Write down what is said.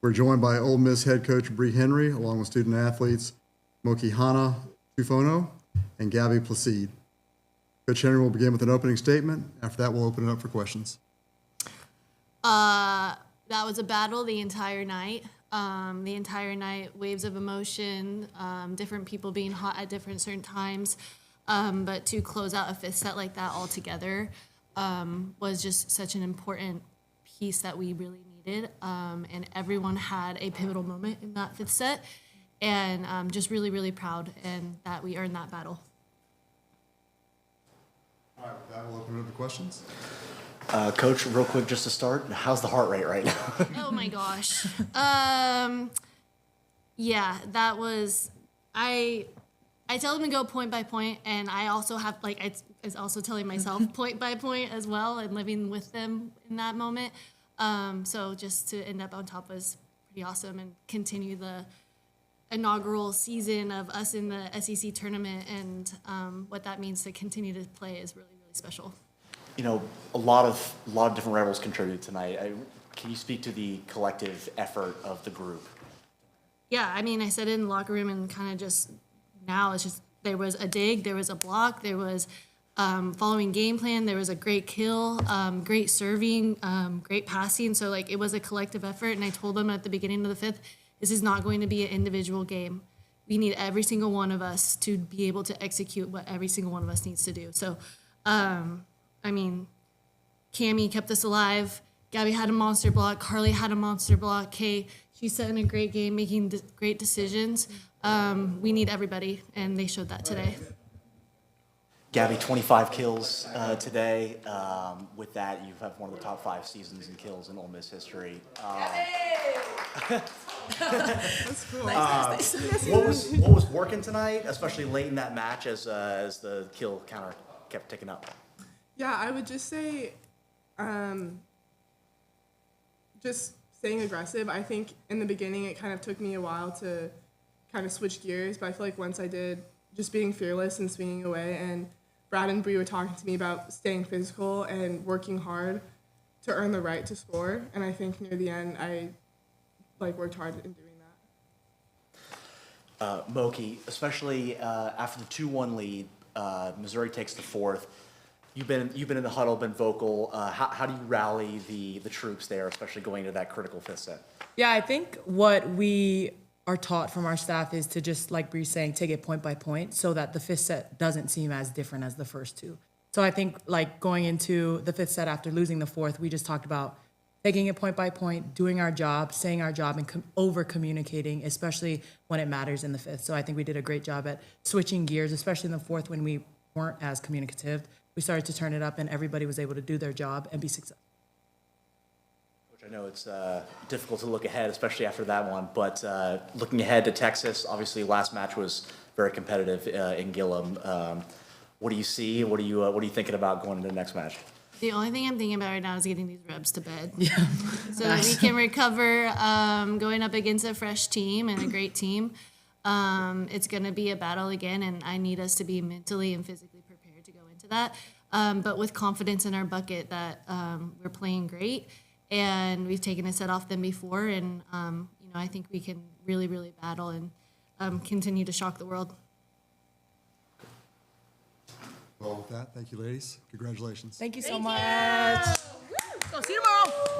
We're joined by Ole Miss head coach Bree Henry, along with student athletes Moki Hana Tufono and Gabby Placide. Coach Henry will begin with an opening statement. After that, we'll open it up for questions. That was a battle the entire night. Waves of emotion, different people being hot at different certain times. But to close out a fifth set like that all together was just such an important piece that we really needed. And everyone had a pivotal moment in that fifth set. And just really, really proud and that we earned that battle. All right, with that, we'll open it up to questions. Coach, real quick, just to start, how's the heart rate right now? Oh my gosh. Yeah, that was, I tell them to go point by point, and I also have, like, I was also telling myself point by point as well, and living with them in that moment. So just to end up on top was pretty awesome, and continue the inaugural season of us in the SEC tournament, and what that means to continue to play is really, really special. You know, a lot of different Rebels contributed tonight. Can you speak to the collective effort of the group? Yeah, I mean, I said it in the locker room, and kind of just now it's just there was a dig, there was a block, there was following game plan, there was a great kill, great serving, great passing. So, like, it was a collective effort, and I told them at the beginning of the fifth, this is not going to be an individual game. We need every single one of us to be able to execute what every single one of us needs to do. So, I mean, Cammie kept us alive. Gabby had a monster block. Carly had a monster block. Kay, she set in a great game, making great decisions. We need everybody, and they showed that today. Gabby, 25 kills today. With that, you have one of the top 5 seasons in kills in Ole Miss history. That's cool. What was working tonight, especially late in that match as the kill counter kept ticking up? Yeah, I would just say, just staying aggressive. I think in the beginning it kind of took me a while to kind of switch gears, but I feel like once I did, just being fearless and swinging away. And Brad and Bree were talking to me about staying physical and working hard to earn the right to score. And I think near the end, I worked hard in doing that. Moki, especially after the 2-1 lead, Missouri takes the fourth. You've been in the huddle, been vocal. How do you rally the troops there, especially going into that critical fifth set? Yeah, I think what we are taught from our staff is to just, like Bree's saying, take it point by point so that the fifth set doesn't seem as different as the first two. So I think, like, going into the fifth set after losing the fourth, we just talked about taking it point by point, doing our job, saying our job, and over-communicating, especially when it matters in the fifth. So I think we did a great job at switching gears, especially in the fourth when we weren't as communicative. We started to turn it up, and everybody was able to do their job and be successful. Which I know it's difficult to look ahead, especially after that one. But looking ahead to Texas, obviously last match was very competitive in Gillum. What do you see? What are you thinking about going into the next match? The only thing I'm thinking about right now is getting these reps to bed. Yeah. So that we can recover going up against a fresh team and a great team. It's going to be a battle again, and I need us to be mentally and physically prepared to go into that. But with confidence in our bucket that we're playing great, and we've taken a set off them before, and I think we can really, really battle and continue to shock the world. Well, with that, thank you, ladies. Congratulations. Thank you so much. Go see you tomorrow.